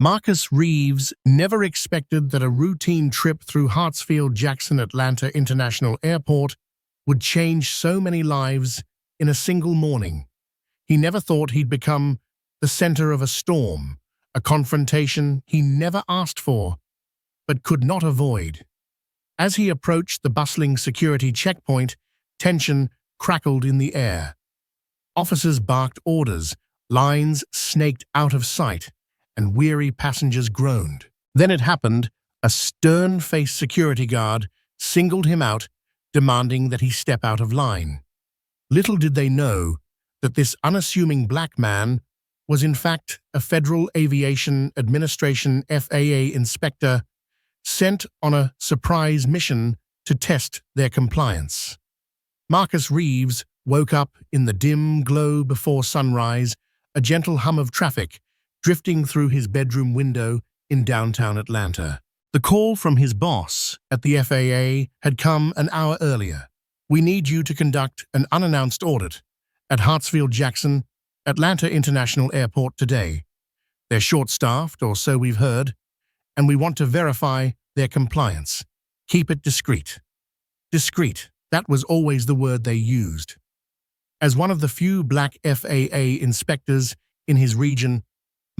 Marcus Reeves never expected that a routine trip through Hartsfield-Jackson Atlanta International Airport would change so many lives in a single morning. He never thought he'd become the center of a storm, a confrontation he never asked for, but could not avoid. As he approached the bustling security checkpoint, tension crackled in the air. Officers barked orders, lines snaked out of sight, and weary passengers groaned. Then it happened. A stern-faced security guard singled him out, demanding that he step out of line. Little did they know that this unassuming black man was in fact a Federal Aviation Administration FAA inspector sent on a surprise mission to test their compliance. Marcus Reeves woke up in the dim glow before sunrise, a gentle hum of traffic drifting through his bedroom window in downtown Atlanta. The call from his boss at the FAA had come an hour earlier. "We need you to conduct an unannounced audit at Hartsfield-Jackson Atlanta International Airport today. They're short-staffed, or so we've heard, and we want to verify their compliance. Keep it discreet." Discreet, that was always the word they used. As one of the few black FAA inspectors in his region,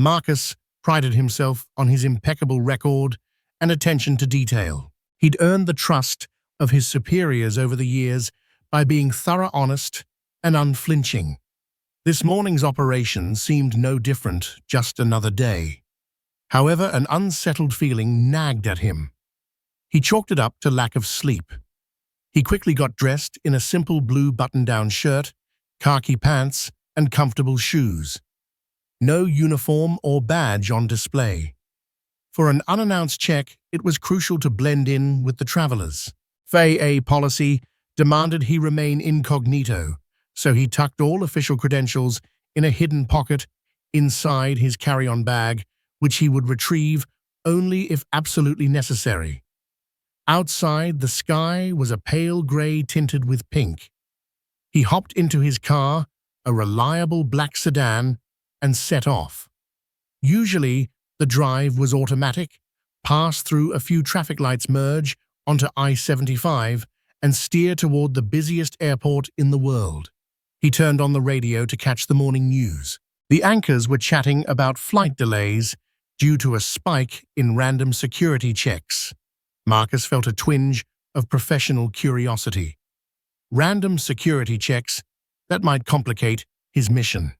Marcus prided himself on his impeccable record and attention to detail. He'd earned the trust of his superiors over the years by being thorough, honest, and unflinching. This morning's operation seemed no different, just another day. However, an unsettled feeling nagged at him. He chalked it up to lack of sleep. He quickly got dressed in a simple blue button-down shirt, khaki pants, and comfortable shoes. No uniform or badge on display. For an unannounced check, it was crucial to blend in with the travelers. FAA policy demanded he remain incognito, so he tucked all official credentials in a hidden pocket inside his carry-on bag, which he would retrieve only if absolutely necessary. Outside, the sky was a pale gray tinted with pink. He hopped into his car, a reliable black sedan, and set off. Usually, the drive was automatic, pass through a few traffic lights, merge onto I-75, and steer toward the busiest airport in the world. He turned on the radio to catch the morning news. The anchors were chatting about flight delays due to a spike in random security checks. Marcus felt a twinge of professional curiosity. Random security checks that might complicate his mission.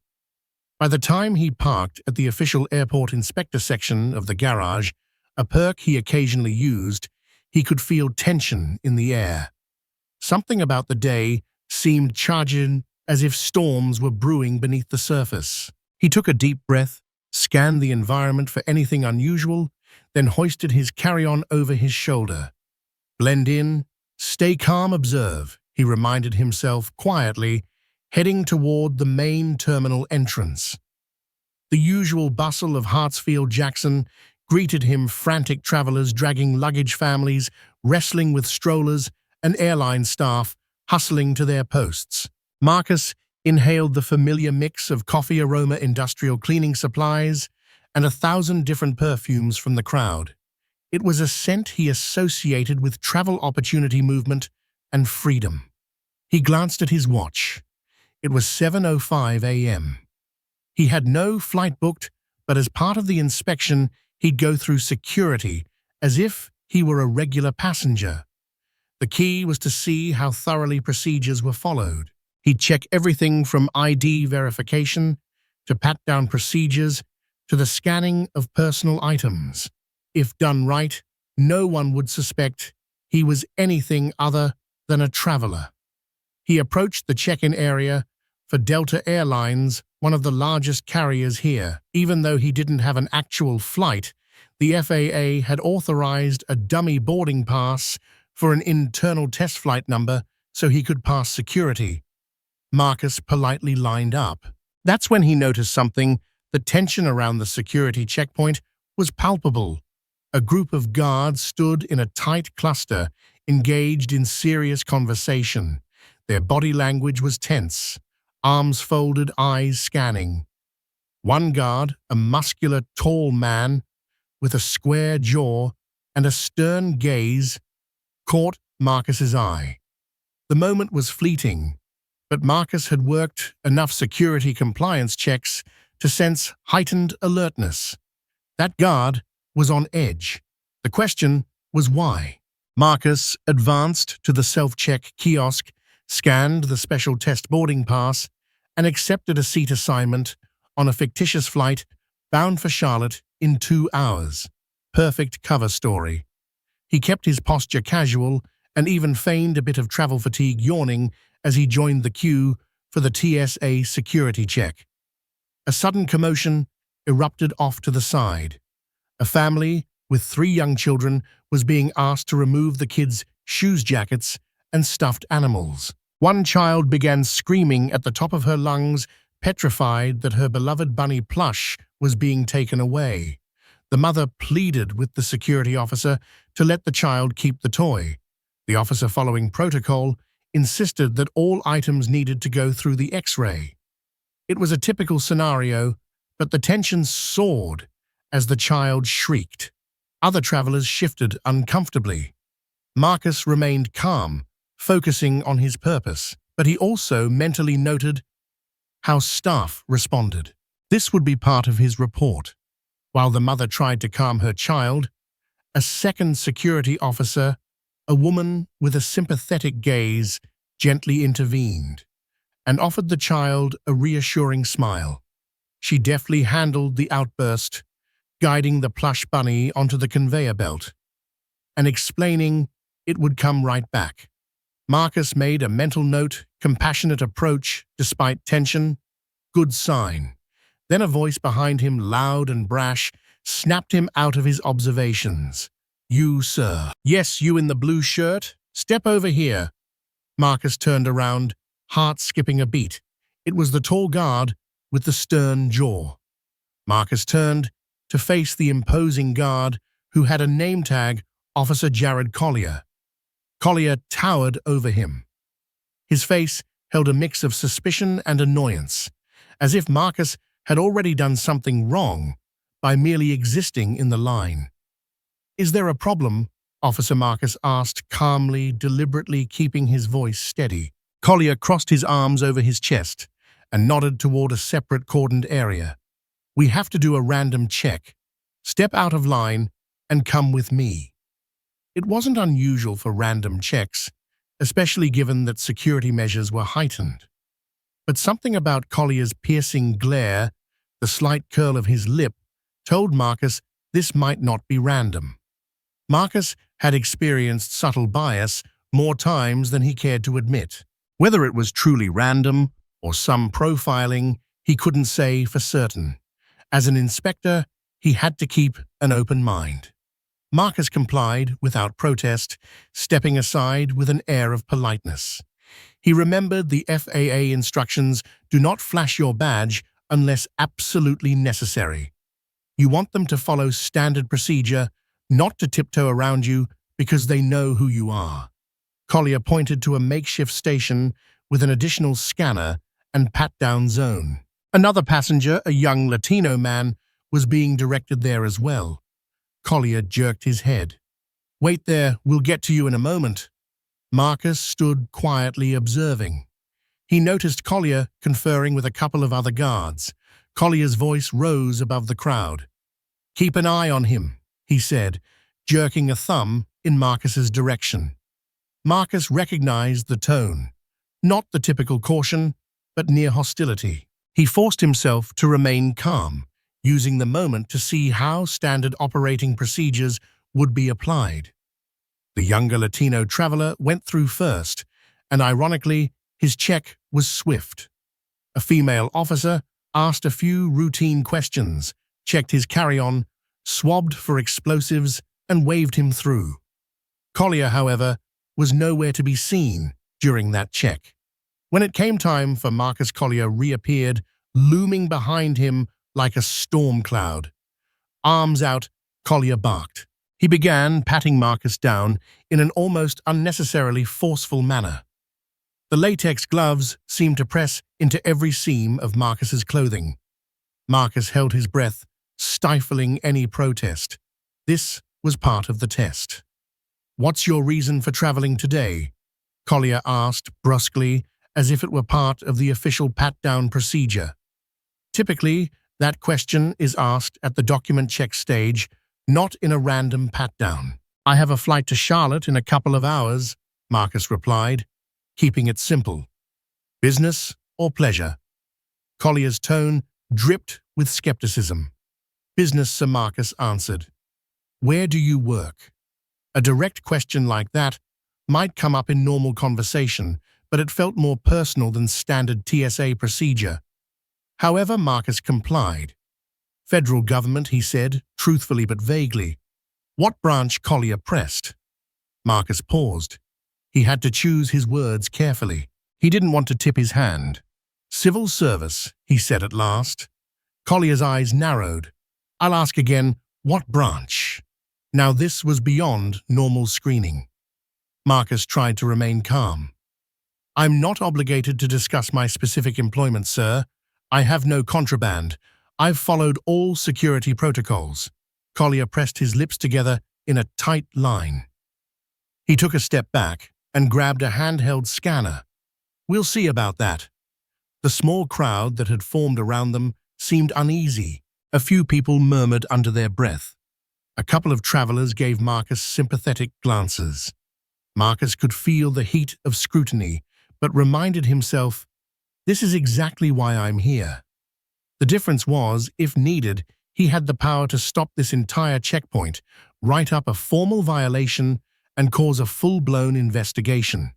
By the time he parked at the official airport inspector section of the garage, a perk he occasionally used, he could feel tension in the air. Something about the day seemed charged, as if storms were brewing beneath the surface. He took a deep breath, scanned the environment for anything unusual, then hoisted his carry-on over his shoulder. Blend in, stay calm, observe, he reminded himself quietly, heading toward the main terminal entrance. The usual bustle of Hartsfield-Jackson greeted him, frantic travelers dragging luggage, families wrestling with strollers, and airline staff hustling to their posts. Marcus inhaled the familiar mix of coffee aroma, industrial cleaning supplies, and 1,000 different perfumes from the crowd. It was a scent he associated with travel opportunity, movement, and freedom. He glanced at his watch. It was 7:05 a.m. He had no flight booked, but as part of the inspection, he'd go through security as if he were a regular passenger. The key was to see how thoroughly procedures were followed. He'd check everything from ID verification to pat-down procedures to the scanning of personal items. If done right, no one would suspect he was anything other than a traveler. He approached the check-in area for Delta Airlines, one of the largest carriers here. Even though he didn't have an actual flight, the FAA had authorized a dummy boarding pass for an internal test flight number so he could pass security. Marcus politely lined up. That's when he noticed something. The tension around the security checkpoint was palpable. A group of guards stood in a tight cluster, engaged in serious conversation. Their body language was tense, arms folded, eyes scanning. One guard, a muscular, tall man, with a square jaw and a stern gaze caught Marcus's eye. The moment was fleeting, but Marcus had worked enough security compliance checks to sense heightened alertness. That guard was on edge. The question was why. Marcus advanced to the self-check kiosk, scanned the special test boarding pass, and accepted a seat assignment on a fictitious flight bound for Charlotte in 2 hours. Perfect cover story. He kept his posture casual and even feigned a bit of travel fatigue yawning as he joined the queue for the TSA security check. A sudden commotion erupted off to the side. A family with 3 young children was being asked to remove the kids' shoes jackets and stuffed animals. One child began screaming at the top of her lungs, petrified that her beloved bunny plush was being taken away. The mother pleaded with the security officer to let the child keep the toy. The officer, following protocol, insisted that all items needed to go through the X-ray. It was a typical scenario, but the tension soared as the child shrieked. Other travelers shifted uncomfortably. Marcus remained calm, focusing on his purpose, but he also mentally noted how staff responded. This would be part of his report. While the mother tried to calm her child, a second security officer, a woman with a sympathetic gaze, gently intervened and offered the child a reassuring smile. She deftly handled the outburst, guiding the plush bunny onto the conveyor belt and explaining it would come right back. Marcus made a mental note, compassionate approach despite tension, good sign. Then a voice behind him, loud and brash, snapped him out of his observations. "You, sir." "Yes, you in the blue shirt. Step over here." Marcus turned around, heart skipping a beat. It was the tall guard with the stern jaw. Marcus turned to face the imposing guard who had a name tag, Officer Jared Collier. Collier towered over him. His face held a mix of suspicion and annoyance, as if Marcus had already done something wrong by merely existing in the line. "Is there a problem?" Officer Marcus asked calmly, deliberately keeping his voice steady. Collier crossed his arms over his chest and nodded toward a separate cordoned area. "We have to do a random check. Step out of line and come with me." It wasn't unusual for random checks, especially given that security measures were heightened. But something about Collier's piercing glare, the slight curl of his lip, told Marcus this might not be random. Marcus had experienced subtle bias more times than he cared to admit. Whether it was truly random or some profiling, he couldn't say for certain. As an inspector, he had to keep an open mind. Marcus complied without protest, stepping aside with an air of politeness. He remembered the FAA instructions: do not flash your badge unless absolutely necessary. You want them to follow standard procedure, not to tiptoe around you because they know who you are. Collier pointed to a makeshift station with an additional scanner and pat-down zone. Another passenger, a young Latino man, was being directed there as well. Collier jerked his head. "Wait there, we'll get to you in a moment." Marcus stood quietly observing. He noticed Collier conferring with a couple of other guards. Collier's voice rose above the crowd. "Keep an eye on him," he said, jerking a thumb in Marcus's direction. Marcus recognized the tone, not the typical caution, but near hostility. He forced himself to remain calm, using the moment to see how standard operating procedures would be applied. The younger Latino traveler went through first, and ironically, his check was swift. A female officer asked a few routine questions, checked his carry-on, swabbed for explosives, and waved him through. Collier, however, was nowhere to be seen during that check. When it came time for Marcus, Collier reappeared, looming behind him like a storm cloud. Arms out, Collier barked. He began patting Marcus down in an almost unnecessarily forceful manner. The latex gloves seemed to press into every seam of Marcus's clothing. Marcus held his breath, stifling any protest. This was part of the test. "What's your reason for traveling today?" Collier asked brusquely, as if it were part of the official pat-down procedure. Typically, that question is asked at the document check stage, not in a random pat-down. "I have a flight to Charlotte in a couple of hours," Marcus replied, keeping it simple. "Business or pleasure?" Collier's tone dripped with skepticism. "Business," Sir Marcus answered. "Where do you work?" A direct question like that might come up in normal conversation, but it felt more personal than standard TSA procedure. However, Marcus complied. "Federal government," he said, truthfully but vaguely. "What branch?" Collier pressed. Marcus paused. He had to choose his words carefully. He didn't want to tip his hand. "Civil service," he said at last. Collier's eyes narrowed. "I'll ask again, what branch?" Now this was beyond normal screening. Marcus tried to remain calm. "I'm not obligated to discuss my specific employment, sir. I have no contraband. I've followed all security protocols." Collier pressed his lips together in a tight line. He took a step back and grabbed a handheld scanner. "We'll see about that." The small crowd that had formed around them seemed uneasy. A few people murmured under their breath. A couple of travelers gave Marcus sympathetic glances. Marcus could feel the heat of scrutiny, but reminded himself, "This is exactly why I'm here." The difference was, if needed, he had the power to stop this entire checkpoint, write up a formal violation, and cause a full-blown investigation.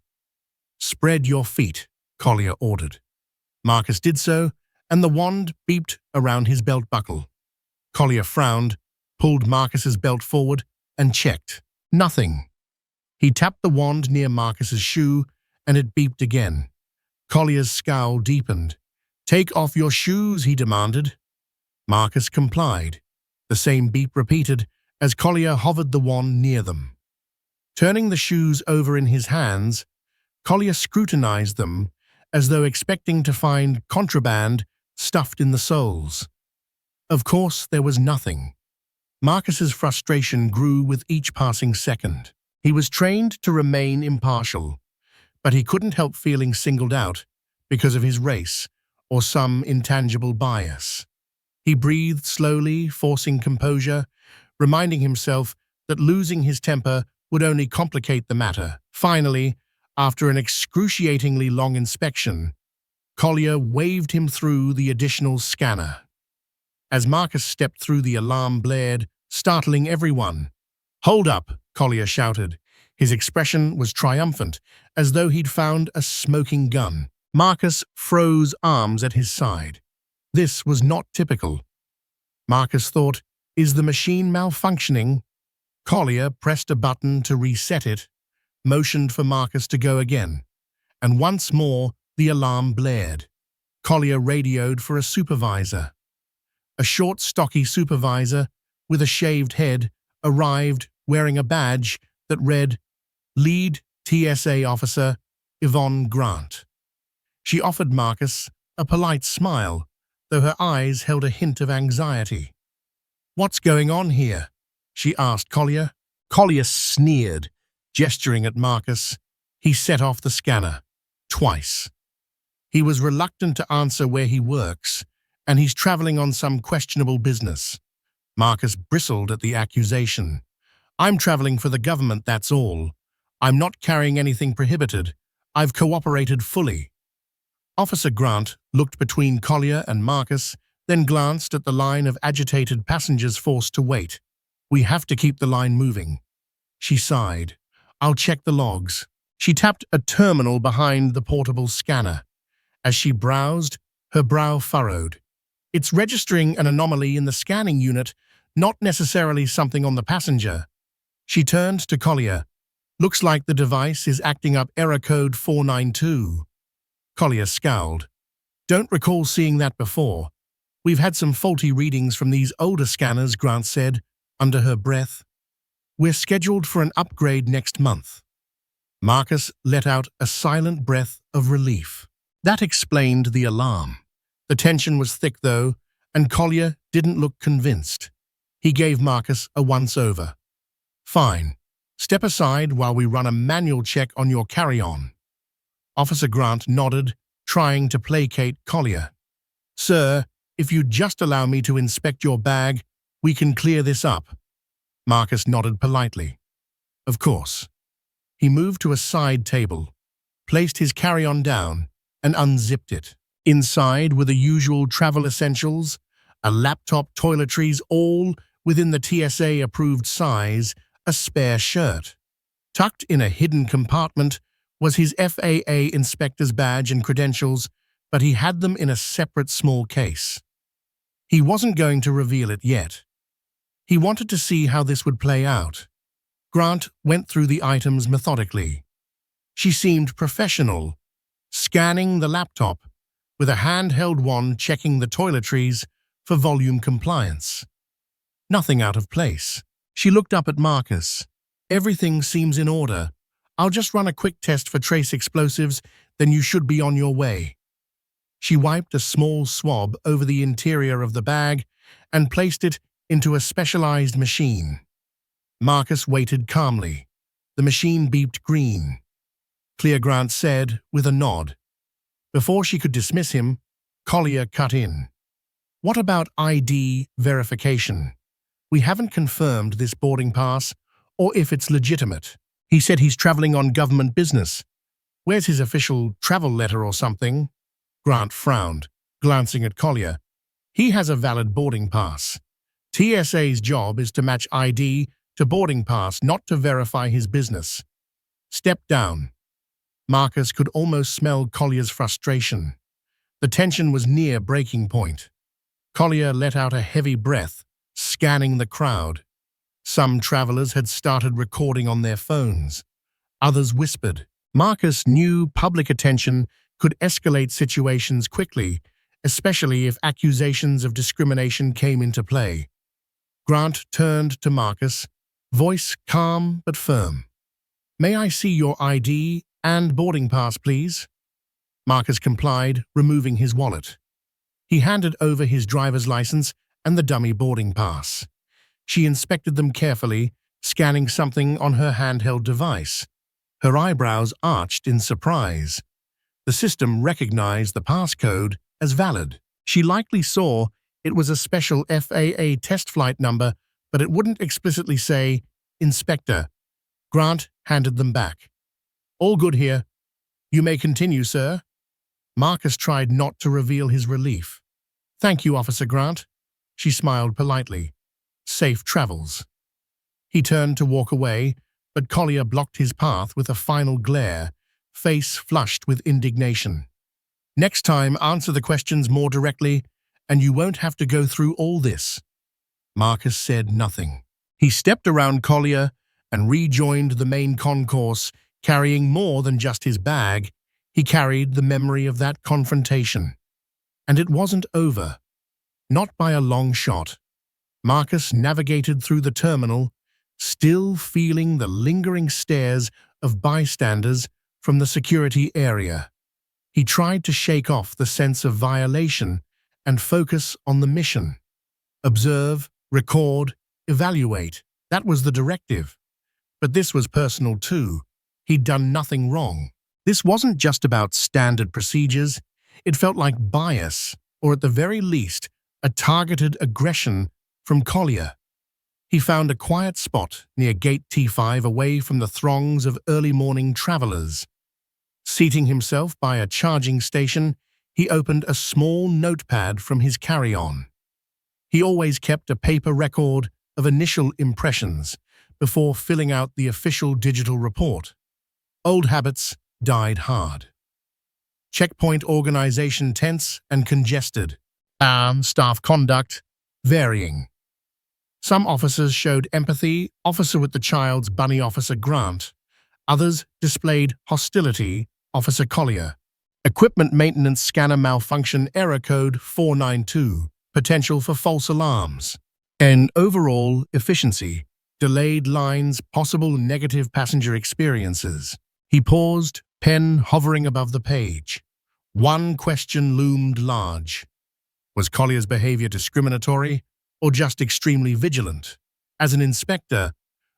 "Spread your feet," Collier ordered. Marcus did so, and the wand beeped around his belt buckle. Collier frowned, pulled Marcus's belt forward, and checked. Nothing. He tapped the wand near Marcus's shoe, and it beeped again. Collier's scowl deepened. "Take off your shoes," he demanded. Marcus complied. The same beep repeated as Collier hovered the wand near them. Turning the shoes over in his hands, Collier scrutinized them as though expecting to find contraband stuffed in the soles. Of course, there was nothing. Marcus's frustration grew with each passing second. He was trained to remain impartial, but he couldn't help feeling singled out because of his race or some intangible bias. He breathed slowly, forcing composure, reminding himself that losing his temper would only complicate the matter. Finally, after an excruciatingly long inspection, Collier waved him through the additional scanner. As Marcus stepped through, the alarm blared, startling everyone. "Hold up," Collier shouted. His expression was triumphant, as though he'd found a smoking gun. Marcus froze, arms at his side. This was not typical. Marcus thought, "Is the machine malfunctioning?" Collier pressed a button to reset it, motioned for Marcus to go again, and once more the alarm blared. Collier radioed for a supervisor. A short, stocky supervisor with a shaved head arrived wearing a badge that read, "Lead TSA Officer Yvonne Grant." She offered Marcus a polite smile, though her eyes held a hint of anxiety. "What's going on here?" she asked Collier. Collier sneered, gesturing at Marcus. He set off the scanner. Twice. He was reluctant to answer where he works, and he's traveling on some questionable business. Marcus bristled at the accusation. "I'm traveling for the government, that's all. I'm not carrying anything prohibited. I've cooperated fully." Officer Grant looked between Collier and Marcus, then glanced at the line of agitated passengers forced to wait. "We have to keep the line moving." She sighed. "I'll check the logs." She tapped a terminal behind the portable scanner. As she browsed, her brow furrowed. "It's registering an anomaly in the scanning unit, not necessarily something on the passenger." She turned to Collier. "Looks like the device is acting up error code 492. Collier scowled. "Don't recall seeing that before. We've had some faulty readings from these older scanners," Grant said, under her breath. "We're scheduled for an upgrade next month." Marcus let out a silent breath of relief. That explained the alarm. The tension was thick, though, and Collier didn't look convinced. He gave Marcus a once-over. "Fine. Step aside while we run a manual check on your carry-on." Officer Grant nodded, trying to placate Collier. "Sir, if you'd just allow me to inspect your bag, we can clear this up." Marcus nodded politely. "Of course." He moved to a side table, placed his carry-on down, and unzipped it. Inside were the usual travel essentials, a laptop, toiletries, all within the TSA-approved size, a spare shirt. Tucked in a hidden compartment was his FAA inspector's badge and credentials, but he had them in a separate small case. He wasn't going to reveal it yet. He wanted to see how this would play out. Grant went through the items methodically. She seemed professional, scanning the laptop, with a handheld wand checking the toiletries for volume compliance. Nothing out of place. She looked up at Marcus. "Everything seems in order. I'll just run a quick test for trace explosives, then you should be on your way." She wiped a small swab over the interior of the bag and placed it into a specialized machine. Marcus waited calmly. The machine beeped green. "Clear," Grant said, with a nod. Before she could dismiss him, Collier cut in. "What about ID verification? We haven't confirmed this boarding pass or if it's legitimate. He said he's traveling on government business. Where's his official travel letter or something?" Grant frowned, glancing at Collier. "He has a valid boarding pass. TSA's job is to match ID to boarding pass, not to verify his business. Step down." Marcus could almost smell Collier's frustration. The tension was near breaking point. Collier let out a heavy breath, scanning the crowd. Some travelers had started recording on their phones. Others whispered. Marcus knew public attention could escalate situations quickly, especially if accusations of discrimination came into play. Grant turned to Marcus, voice calm but firm. "May I see your ID and boarding pass, please?" Marcus complied, removing his wallet. He handed over his driver's license and the dummy boarding pass. She inspected them carefully, scanning something on her handheld device. Her eyebrows arched in surprise. The system recognized the passcode as valid. She likely saw it was a special FAA test flight number, but it wouldn't explicitly say, "Inspector." Grant handed them back. "All good here. You may continue, sir." Marcus tried not to reveal his relief. "Thank you, Officer Grant." She smiled politely. "Safe travels." He turned to walk away, but Collier blocked his path with a final glare, face flushed with indignation. "Next time, answer the questions more directly, and you won't have to go through all this." Marcus said nothing. He stepped around Collier and rejoined the main concourse, carrying more than just his bag. He carried the memory of that confrontation. And it wasn't over. Not by a long shot. Marcus navigated through the terminal, still feeling the lingering stares of bystanders from the security area. He tried to shake off the sense of violation and focus on the mission. Observe, record, evaluate. That was the directive. But this was personal too. He'd done nothing wrong. This wasn't just about standard procedures. It felt like bias, or at the very least, a targeted aggression from Collier. He found a quiet spot near Gate T5 away from the throngs of early morning travelers. Seating himself by a charging station, he opened a small notepad from his carry-on. He always kept a paper record of initial impressions before filling out the official digital report. Old habits died hard. Checkpoint organization tense and congested. Staff conduct varying. Some officers showed empathy, Officer with the Child's Bunny Officer Grant. Others displayed hostility, Officer Collier. Equipment maintenance scanner malfunction error code 492, potential for false alarms. And overall efficiency, delayed lines, possible negative passenger experiences. He paused, pen hovering above the page. One question loomed large. Was Collier's behavior discriminatory, or just extremely vigilant. As an inspector,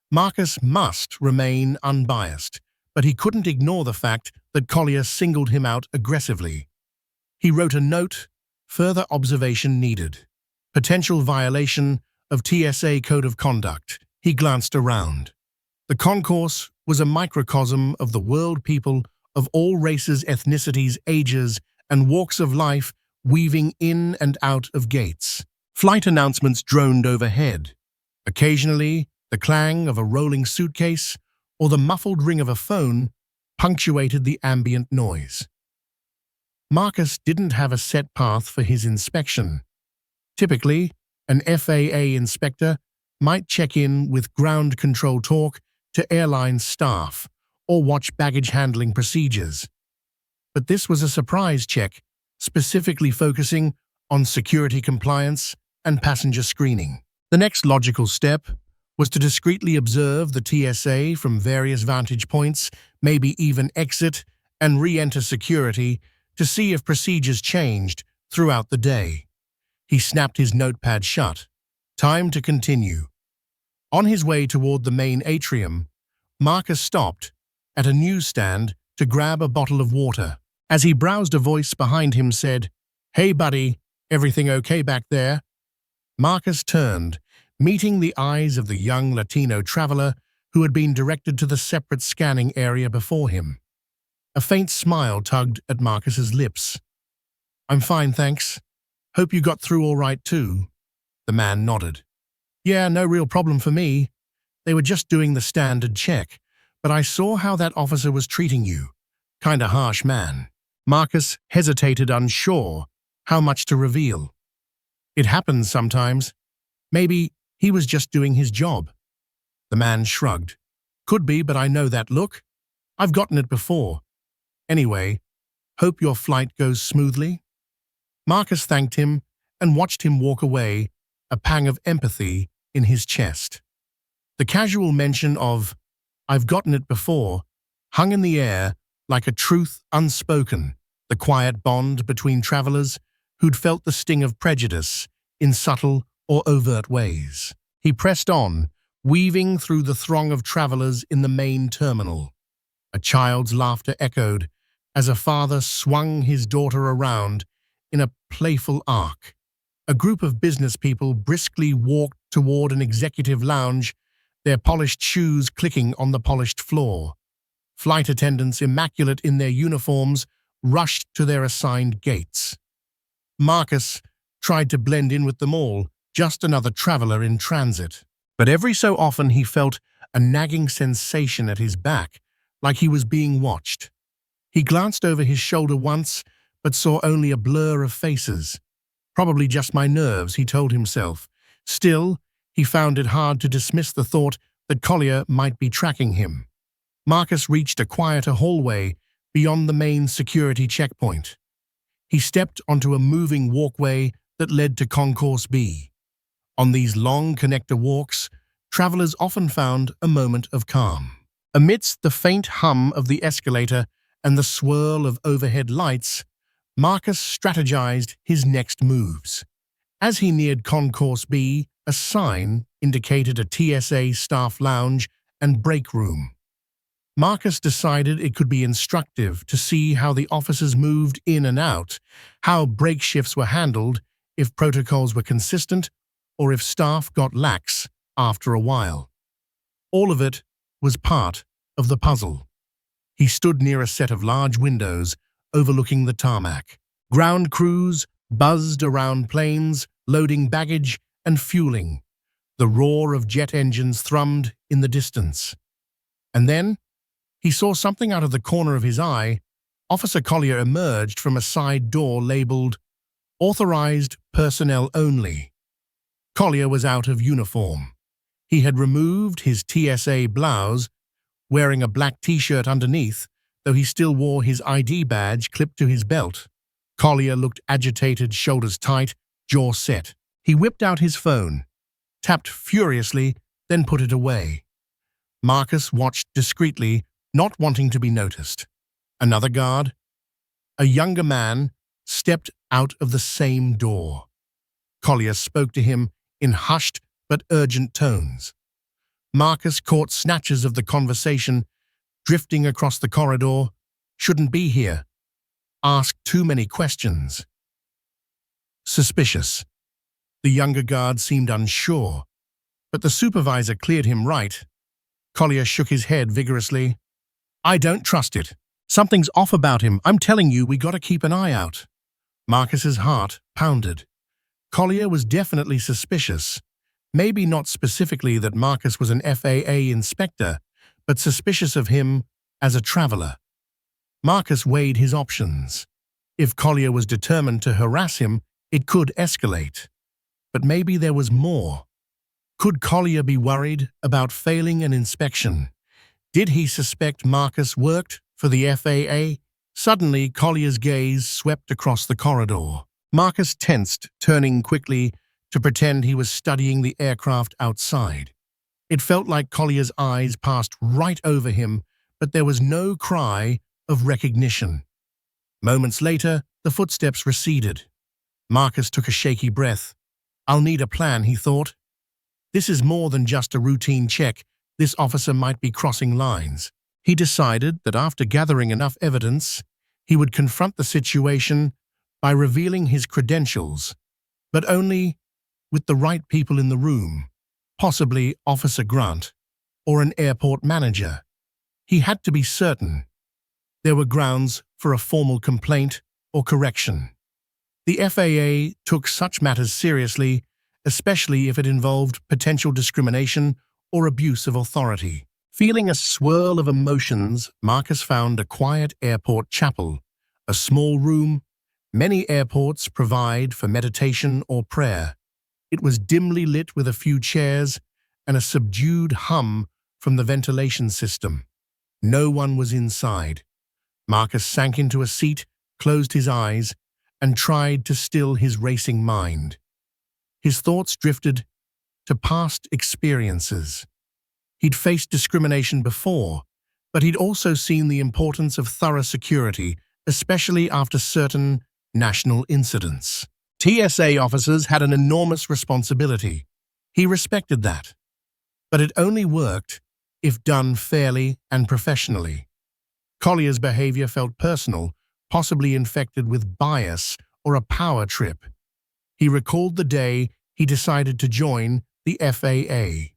Marcus must remain unbiased, but he couldn't ignore the fact that Collier singled him out aggressively. He wrote a note, further observation needed. Potential violation of TSA Code of Conduct. He glanced around. The concourse was a microcosm of the world, people of all races, ethnicities, ages, and walks of life weaving in and out of gates. Flight announcements droned overhead. Occasionally, the clang of a rolling suitcase or the muffled ring of a phone punctuated the ambient noise. Marcus didn't have a set path for his inspection. Typically, an FAA inspector might check in with ground control talk to airline staff or watch baggage handling procedures. But this was a surprise check, specifically focusing on security compliance and passenger screening. The next logical step was to discreetly observe the TSA from various vantage points, maybe even exit and re-enter security to see if procedures changed throughout the day. He snapped his notepad shut. Time to continue. On his way toward the main atrium, Marcus stopped at a newsstand to grab a bottle of water. As he browsed, a voice behind him said, "Hey buddy, everything okay back there?" Marcus turned, meeting the eyes of the young Latino traveler who had been directed to the separate scanning area before him. A faint smile tugged at Marcus's lips. "I'm fine, thanks. Hope you got through all right too." The man nodded. "Yeah, no real problem for me. They were just doing the standard check, but I saw how that officer was treating you. Kinda harsh, man." Marcus hesitated, unsure how much to reveal. "It happens sometimes. Maybe he was just doing his job." The man shrugged. "Could be, but I know that look. I've gotten it before. Anyway, hope your flight goes smoothly." Marcus thanked him and watched him walk away, a pang of empathy in his chest. The casual mention of, "I've gotten it before," hung in the air like a truth unspoken, the quiet bond between travelers who'd felt the sting of prejudice in subtle or overt ways. He pressed on, weaving through the throng of travelers in the main terminal. A child's laughter echoed as a father swung his daughter around in a playful arc. A group of business people briskly walked toward an executive lounge, their polished shoes clicking on the polished floor. Flight attendants, immaculate in their uniforms, rushed to their assigned gates. Marcus tried to blend in with them all, just another traveler in transit. But every so often he felt a nagging sensation at his back, like he was being watched. He glanced over his shoulder once, but saw only a blur of faces. Probably just my nerves, he told himself. Still, he found it hard to dismiss the thought that Collier might be tracking him. Marcus reached a quieter hallway beyond the main security checkpoint. He stepped onto a moving walkway that led to Concourse B. On these long connector walks, travelers often found a moment of calm. Amidst the faint hum of the escalator and the swirl of overhead lights, Marcus strategized his next moves. As he neared Concourse B, a sign indicated a TSA staff lounge and break room. Marcus decided it could be instructive to see how the officers moved in and out, how break shifts were handled, if protocols were consistent, or if staff got lax after a while. All of it was part of the puzzle. He stood near a set of large windows overlooking the tarmac. Ground crews buzzed around planes, loading baggage and fueling. The roar of jet engines thrummed in the distance. And then, he saw something out of the corner of his eye. Officer Collier emerged from a side door labeled "Authorized Personnel Only." Collier was out of uniform. He had removed his TSA blouse, wearing a black t-shirt underneath, though he still wore his ID badge clipped to his belt. Collier looked agitated, shoulders tight, jaw set. He whipped out his phone, tapped furiously, then put it away. Marcus watched discreetly, not wanting to be noticed. Another guard, a younger man, stepped out of the same door. Collier spoke to him in hushed but urgent tones. Marcus caught snatches of the conversation drifting across the corridor. Shouldn't be here. Asked too many questions. Suspicious. The younger guard seemed unsure, but the supervisor cleared him right. Collier shook his head vigorously. I don't trust it. Something's off about him. I'm telling you, we gotta keep an eye out. Marcus's heart pounded. Collier was definitely suspicious. Maybe not specifically that Marcus was an FAA inspector, but suspicious of him as a traveler. Marcus weighed his options. If Collier was determined to harass him, it could escalate. But maybe there was more. Could Collier be worried about failing an inspection? Did he suspect Marcus worked for the FAA? Suddenly, Collier's gaze swept across the corridor. Marcus tensed, turning quickly to pretend he was studying the aircraft outside. It felt like Collier's eyes passed right over him, but there was no cry of recognition. Moments later, the footsteps receded. Marcus took a shaky breath. I'll need a plan, he thought. This is more than just a routine check. This officer might be crossing lines. He decided that after gathering enough evidence, he would confront the situation by revealing his credentials, but only with the right people in the room, possibly Officer Grant or an airport manager. He had to be certain there were grounds for a formal complaint or correction. The FAA took such matters seriously, especially if it involved potential discrimination or abuse of authority. Feeling a swirl of emotions, Marcus found a quiet airport chapel, a small room many airports provide for meditation or prayer. It was dimly lit with a few chairs and a subdued hum from the ventilation system. No one was inside. Marcus sank into a seat, closed his eyes, and tried to still his racing mind. His thoughts drifted to past experiences. He'd faced discrimination before, but he'd also seen the importance of thorough security, especially after certain national incidents. TSA officers had an enormous responsibility. He respected that. But it only worked if done fairly and professionally. Collier's behavior felt personal, possibly infected with bias or a power trip. He recalled the day he decided to join the FAA.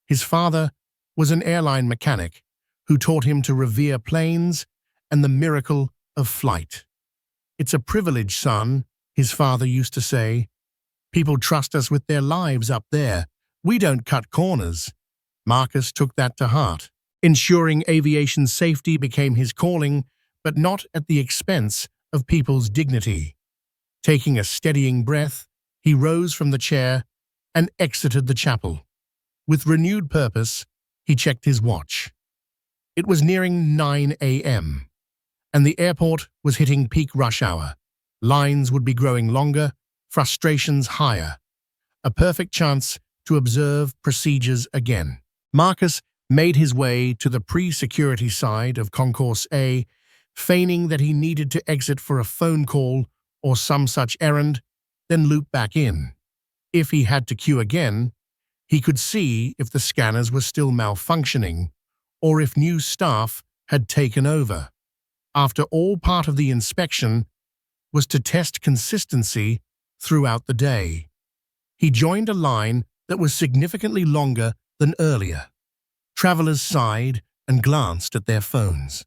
His father was an airline mechanic who taught him to revere planes and the miracle of flight. It's a privilege, son, his father used to say. People trust us with their lives up there. We don't cut corners. Marcus took that to heart. Ensuring aviation safety became his calling, but not at the expense of people's dignity. Taking a steadying breath, he rose from the chair and exited the chapel. With renewed purpose, he checked his watch. It was nearing 9 a.m., and the airport was hitting peak rush hour. Lines would be growing longer, frustrations higher. A perfect chance to observe procedures again. Marcus made his way to the pre-security side of Concourse A, feigning that he needed to exit for a phone call or some such errand, then loop back in. If he had to queue again, he could see if the scanners were still malfunctioning or if new staff had taken over. After all, part of the inspection was to test consistency throughout the day. He joined a line that was significantly longer than earlier. Travelers sighed and glanced at their phones.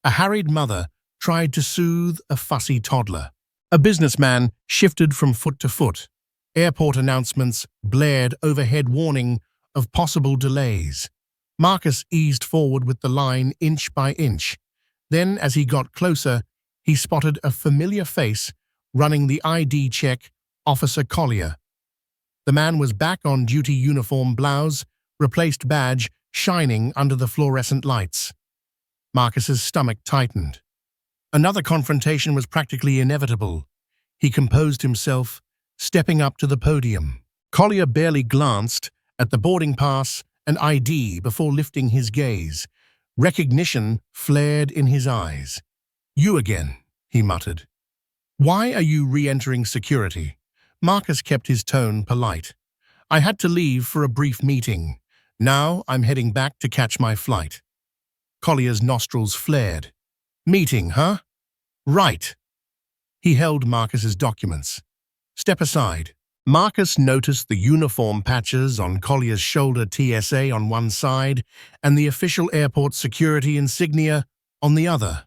A harried mother tried to soothe a fussy toddler. A businessman shifted from foot to foot. Airport announcements blared overhead warning of possible delays. Marcus eased forward with the line inch by inch. Then, as he got closer, he spotted a familiar face running the ID check, Officer Collier. The man was back on duty, uniform, blouse, replaced badge, shining under the fluorescent lights. Marcus's stomach tightened. Another confrontation was practically inevitable. He composed himself, stepping up to the podium. Collier barely glanced at the boarding pass and ID before lifting his gaze. Recognition flared in his eyes. "You again," he muttered. "Why are you re-entering security?" Marcus kept his tone polite. I had to leave for a brief meeting. Now I'm heading back to catch my flight. Collier's nostrils flared. Meeting, huh? Right. He held Marcus's documents. Step aside. Marcus noticed the uniform patches on Collier's shoulder, TSA on one side and the official airport security insignia on the other.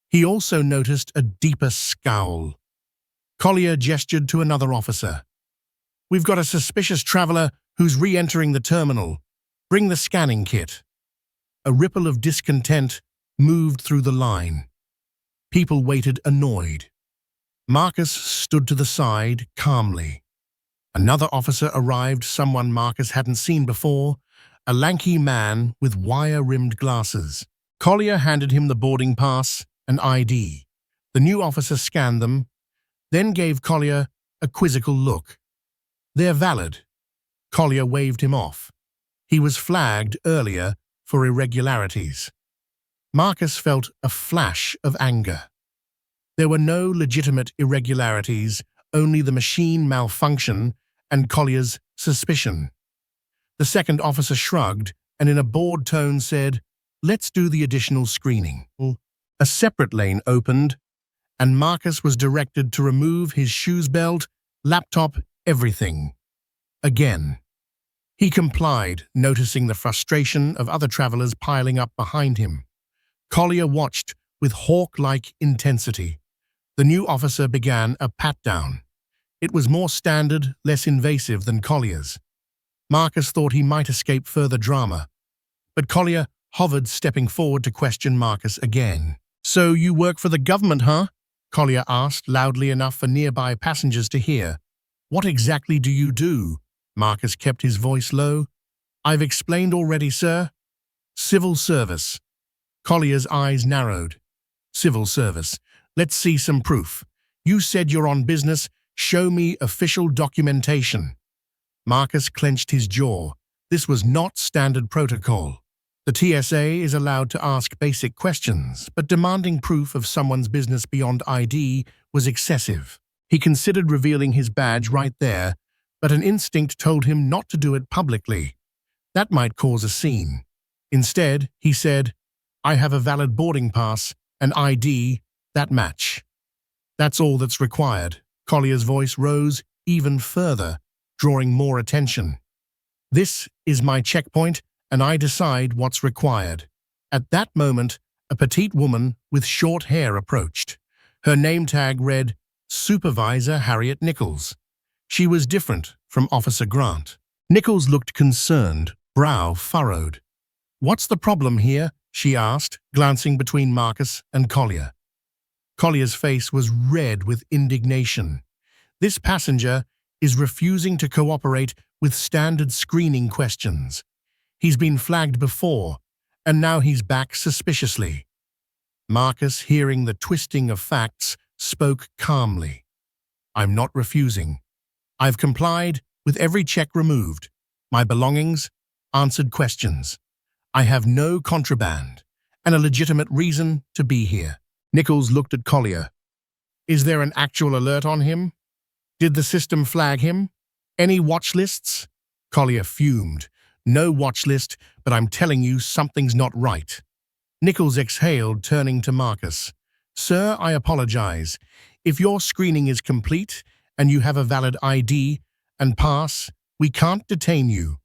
He also noticed a deeper scowl. Collier gestured to another officer. We've got a suspicious traveler who's re-entering the terminal. Bring the scanning kit. A ripple of discontent moved through the line. People waited annoyed. Marcus stood to the side calmly. Another officer arrived, someone Marcus hadn't seen before, a lanky man with wire-rimmed glasses. Collier handed him the boarding pass and ID. The new officer scanned them, then gave Collier a quizzical look. They're valid. Collier waved him off. He was flagged earlier for irregularities. Marcus felt a flash of anger. There were no legitimate irregularities, only the machine malfunction and Collier's suspicion. The second officer shrugged and in a bored tone said, "Let's do the additional screening." A separate lane opened, and Marcus was directed to remove his shoes belt, laptop, everything. Again. He complied, noticing the frustration of other travelers piling up behind him. Collier watched with hawk-like intensity. The new officer began a pat-down. It was more standard, less invasive than Collier's. Marcus thought he might escape further drama, but Collier hovered, stepping forward to question Marcus again. "So you work for the government, huh?" Collier asked, loudly enough for nearby passengers to hear. "What exactly do you do?" Marcus kept his voice low. "I've explained already, sir." "Civil service." Collier's eyes narrowed. "Civil service. Let's see some proof. You said you're on business. Show me official documentation." Marcus clenched his jaw. This was not standard protocol. The TSA is allowed to ask basic questions, but demanding proof of someone's business beyond ID was excessive. He considered revealing his badge right there, but an instinct told him not to do it publicly. That might cause a scene. Instead, he said, "I have a valid boarding pass, an ID, that match." "That's all that's required." Collier's voice rose even further, drawing more attention. "This is my checkpoint, and I decide what's required." At that moment, a petite woman with short hair approached. Her name tag read, Supervisor Harriet Nichols. She was different from Officer Grant. Nichols looked concerned, brow furrowed. "What's the problem here?" she asked, glancing between Marcus and Collier. Collier's face was red with indignation. This passenger is refusing to cooperate with standard screening questions. He's been flagged before, and now he's back suspiciously. Marcus, hearing the twisting of facts, spoke calmly. "I'm not refusing. I've complied with every check removed. My belongings, answered questions. I have no contraband, and a legitimate reason to be here." Nichols looked at Collier. "Is there an actual alert on him? Did the system flag him? Any watch lists?" Collier fumed. "No watch list, but I'm telling you something's not right." Nichols exhaled, turning to Marcus. "Sir, I apologize. If your screening is complete and you have a valid ID and pass, we can't detain you."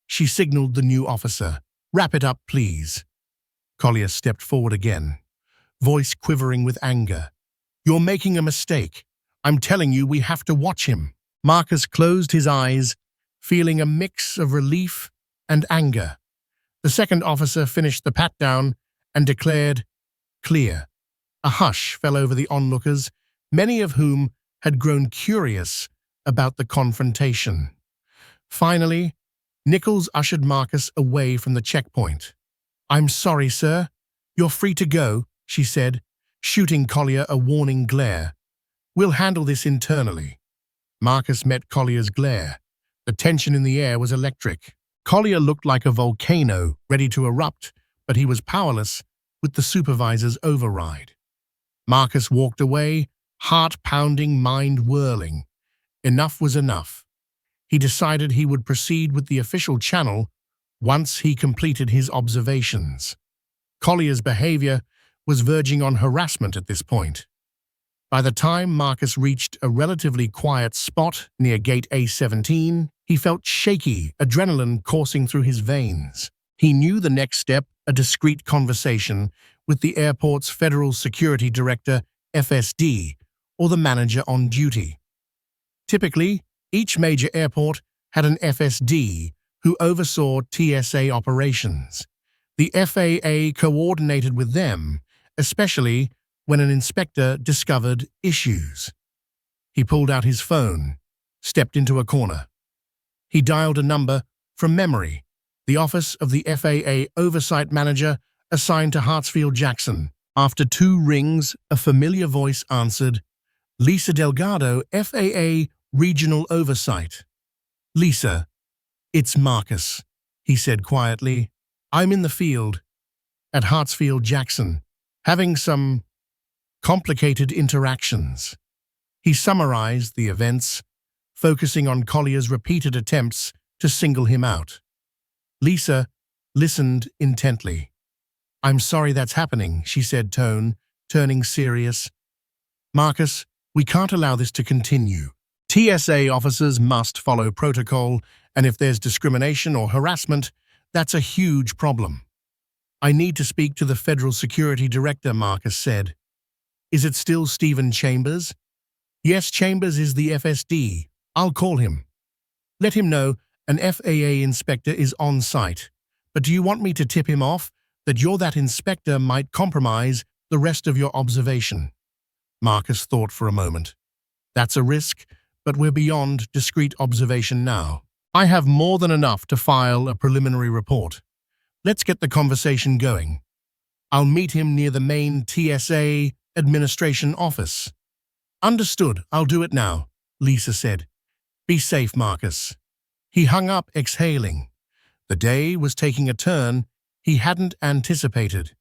She signaled the new officer. "Wrap it up, please." Collier stepped forward again, voice quivering with anger. "You're making a mistake. I'm telling you we have to watch him." Marcus closed his eyes, feeling a mix of relief and anger. The second officer finished the pat-down and declared, "Clear." A hush fell over the onlookers, many of whom had grown curious about the confrontation. Finally, Nichols ushered Marcus away from the checkpoint. "I'm sorry, sir. You're free to go," she said, shooting Collier a warning glare. "We'll handle this internally." Marcus met Collier's glare. The tension in the air was electric. Collier looked like a volcano ready to erupt, but he was powerless with the supervisor's override. Marcus walked away, heart pounding, mind whirling. Enough was enough. He decided he would proceed with the official channel once he completed his observations. Collier's behavior was verging on harassment at this point. By the time Marcus reached a relatively quiet spot near Gate A17, he felt shaky, adrenaline coursing through his veins. He knew the next step, a discreet conversation with the airport's Federal Security Director, FSD, or the manager on duty. Typically, each major airport had an FSD who oversaw TSA operations. The FAA coordinated with them, especially when an inspector discovered issues. He pulled out his phone, stepped into a corner. He dialed a number from memory, the office of the FAA Oversight Manager assigned to Hartsfield-Jackson. After 2 rings, a familiar voice answered, "Lisa Delgado, FAA Regional Oversight." "Lisa, it's Marcus," he said quietly. "I'm in the field at Hartsfield-Jackson, having some complicated interactions." He summarized the events, focusing on Collier's repeated attempts to single him out. Lisa listened intently. "I'm sorry that's happening," she said, turning serious. "Marcus, we can't allow this to continue. TSA officers must follow protocol, and if there's discrimination or harassment, that's a huge problem." "I need to speak to the Federal Security Director," Marcus said. "Is it still Stephen Chambers?" "Yes, Chambers is the FSD. I'll call him. Let him know an FAA inspector is on site. But do you want me to tip him off that you're that inspector might compromise the rest of your observation?" Marcus thought for a moment. "That's a risk, but we're beyond discrete observation now. I have more than enough to file a preliminary report. Let's get the conversation going. I'll meet him near the main TSA Administration office." "Understood, I'll do it now," Lisa said. "Be safe, Marcus." He hung up, exhaling. The day was taking a turn he hadn't anticipated,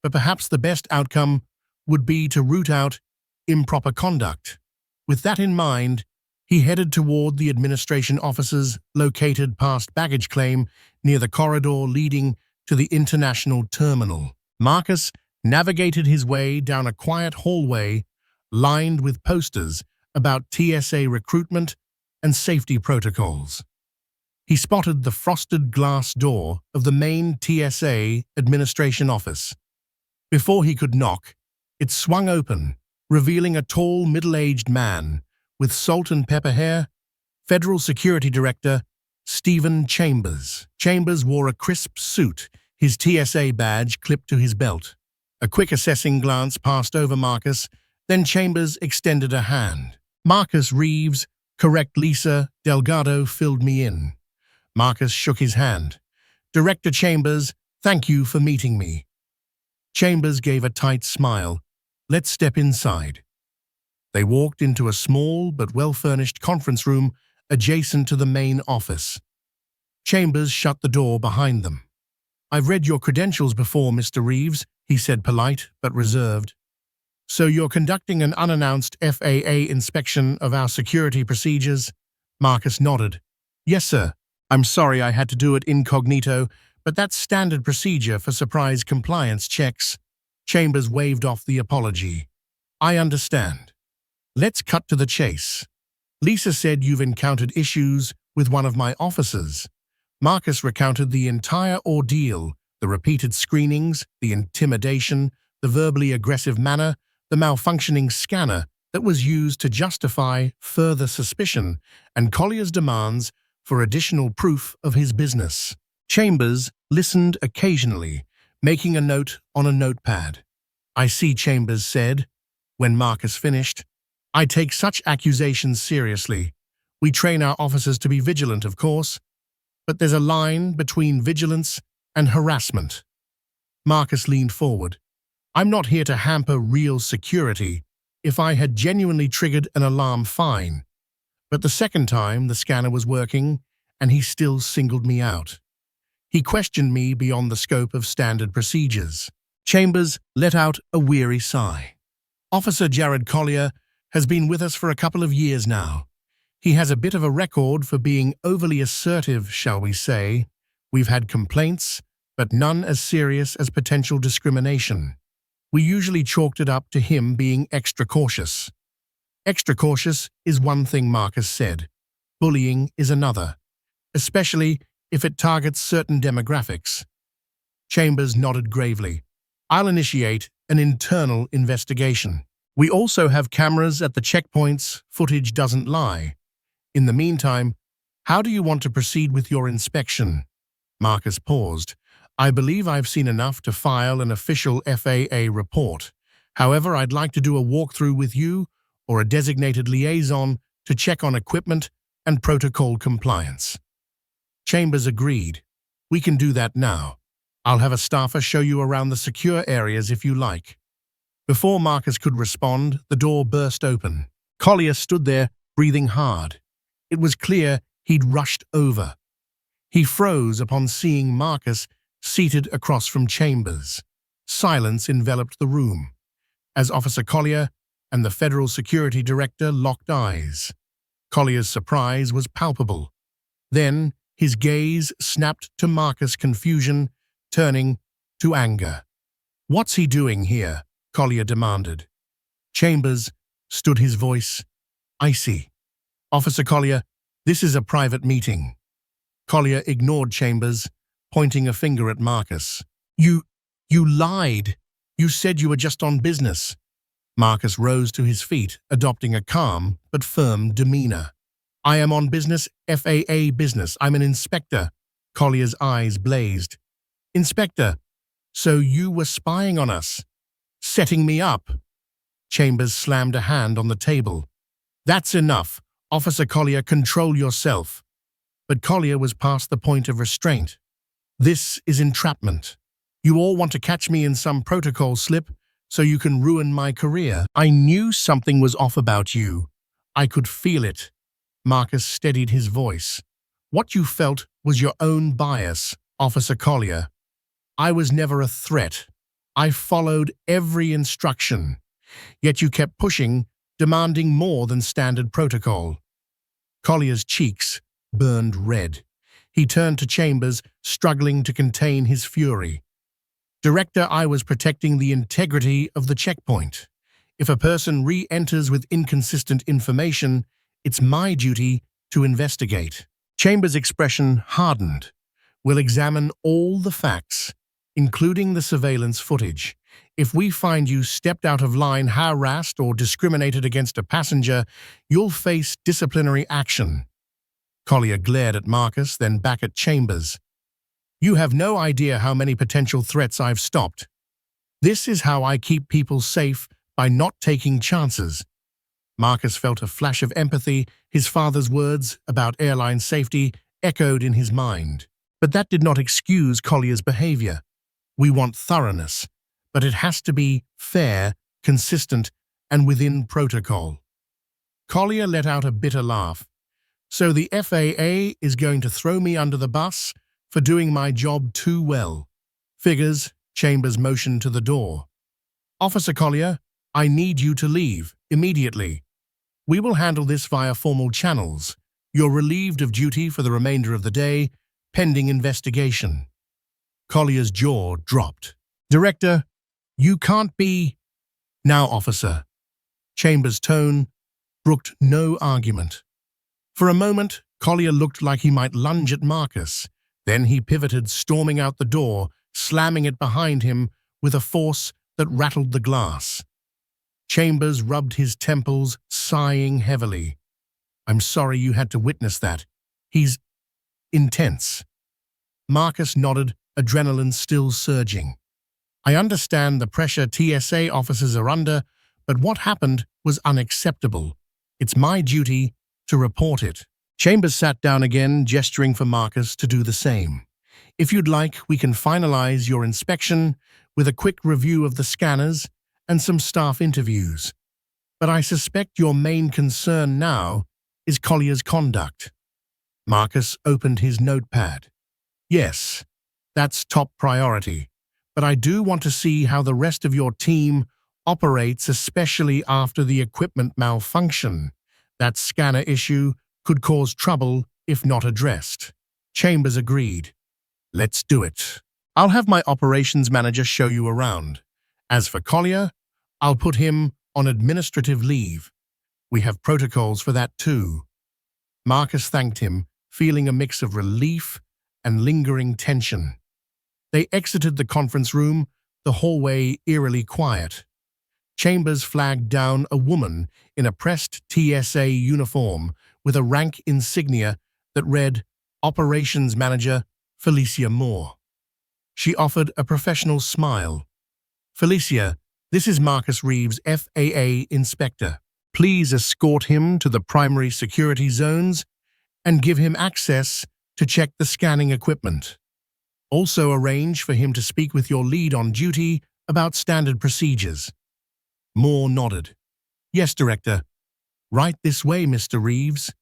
but perhaps the best outcome would be to root out improper conduct. With that in mind, he headed toward the administration offices located past baggage claim near the corridor leading to the international terminal. Marcus navigated his way down a quiet hallway lined with posters about TSA recruitment and safety protocols. He spotted the frosted glass door of the main TSA administration office. Before he could knock, it swung open, revealing a tall, middle-aged man with salt and pepper hair, Federal Security Director Stephen Chambers. Chambers wore a crisp suit, his TSA badge clipped to his belt. A quick assessing glance passed over Marcus, then Chambers extended a hand. "Marcus Reeves, correct, Lisa Delgado filled me in." Marcus shook his hand. "Director Chambers, thank you for meeting me." Chambers gave a tight smile. "Let's step inside." They walked into a small but well-furnished conference room adjacent to the main office. Chambers shut the door behind them. "I've read your credentials before, Mr. Reeves," he said, polite but reserved. "So you're conducting an unannounced FAA inspection of our security procedures?" Marcus nodded. "Yes, sir. I'm sorry I had to do it incognito, but that's standard procedure for surprise compliance checks." Chambers waved off the apology. "I understand. Let's cut to the chase. Lisa said you've encountered issues with one of my officers." Marcus recounted the entire ordeal, the repeated screenings, the intimidation, the verbally aggressive manner, the malfunctioning scanner that was used to justify further suspicion, and Collier's demands for additional proof of his business. Chambers listened occasionally, making a note on a notepad. "I see," Chambers said, when Marcus finished. "I take such accusations seriously. We train our officers to be vigilant, of course, but there's a line between vigilance and harassment." Marcus leaned forward. "I'm not here to hamper real security. If I had genuinely triggered an alarm, fine. But the second time the scanner was working, and he still singled me out. He questioned me beyond the scope of standard procedures." Chambers let out a weary sigh. "Officer Jared Collier has been with us for a couple of years now. He has a bit of a record for being overly assertive, shall we say. We've had complaints, but none as serious as potential discrimination. We usually chalked it up to him being extra cautious. Extra cautious is one thing, Marcus said. Bullying is another, especially if it targets certain demographics. Chambers nodded gravely. I'll initiate an internal investigation. We also have cameras at the checkpoints. Footage doesn't lie. In the meantime, how do you want to proceed with your inspection? Marcus paused. I believe I've seen enough to file an official FAA report. However, I'd like to do a walkthrough with you or a designated liaison to check on equipment and protocol compliance. Chambers agreed. We can do that now. I'll have a staffer show you around the secure areas if you like. Before Marcus could respond, the door burst open. Collier stood there, breathing hard. It was clear he'd rushed over. He froze upon seeing Marcus seated across from Chambers. Silence enveloped the room, as Officer Collier and the Federal Security Director locked eyes. Collier's surprise was palpable. Then his gaze snapped to Marcus' confusion, turning to anger. What's he doing here? Collier demanded. Chambers stood, his voice icy. Officer Collier, this is a private meeting. Collier ignored Chambers, pointing a finger at Marcus. You lied. You said you were just on business. Marcus rose to his feet, adopting a calm but firm demeanor. I am on business, FAA business. I'm an inspector. Collier's eyes blazed. Inspector, so you were spying on us, setting me up. Chambers slammed a hand on the table. That's enough. Officer Collier, control yourself. But Collier was past the point of restraint. This is entrapment. You all want to catch me in some protocol slip so you can ruin my career. I knew something was off about you. I could feel it. Marcus steadied his voice. What you felt was your own bias, Officer Collier. I was never a threat. I followed every instruction. Yet you kept pushing, demanding more than standard protocol. Collier's cheeks burned red. He turned to Chambers, struggling to contain his fury. Director, I was protecting the integrity of the checkpoint. If a person re-enters with inconsistent information, it's my duty to investigate. Chambers' expression hardened. We'll examine all the facts, including the surveillance footage. If we find you stepped out of line, harassed, or discriminated against a passenger, you'll face disciplinary action. Collier glared at Marcus, then back at Chambers. You have no idea how many potential threats I've stopped. This is how I keep people safe, by not taking chances. Marcus felt a flash of empathy. His father's words about airline safety echoed in his mind. But that did not excuse Collier's behavior. We want thoroughness, but it has to be fair, consistent, and within protocol. Collier let out a bitter laugh. So the FAA is going to throw me under the bus for doing my job too well. Figures. Chambers motioned to the door. Officer Collier, I need you to leave immediately. We will handle this via formal channels. You're relieved of duty for the remainder of the day, pending investigation. Collier's jaw dropped. Director, you can't be... Now, officer. Chambers' tone brooked no argument. For a moment, Collier looked like he might lunge at Marcus. Then he pivoted, storming out the door, slamming it behind him with a force that rattled the glass. Chambers rubbed his temples, sighing heavily. I'm sorry you had to witness that. He's intense. Marcus nodded, adrenaline still surging. I understand the pressure TSA officers are under, but what happened was unacceptable. It's my duty to report it. Chambers sat down again, gesturing for Marcus to do the same. If you'd like, we can finalize your inspection with a quick review of the scanners and some staff interviews. But I suspect your main concern now is Collier's conduct. Marcus opened his notepad. Yes, that's top priority, but I do want to see how the rest of your team operates, especially after the equipment malfunction. That scanner issue could cause trouble if not addressed. Chambers agreed. Let's do it. I'll have my operations manager show you around. As for Collier, I'll put him on administrative leave. We have protocols for that too. Marcus thanked him, feeling a mix of relief and lingering tension. They exited the conference room, the hallway eerily quiet. Chambers flagged down a woman in a pressed TSA uniform with a rank insignia that read Operations Manager Felicia Moore. She offered a professional smile. Felicia, this is Marcus Reeves, FAA Inspector. Please escort him to the primary security zones and give him access to check the scanning equipment. Also arrange for him to speak with your lead on duty about standard procedures. Moore nodded. Yes, Director. Right this way, Mr. Reeves.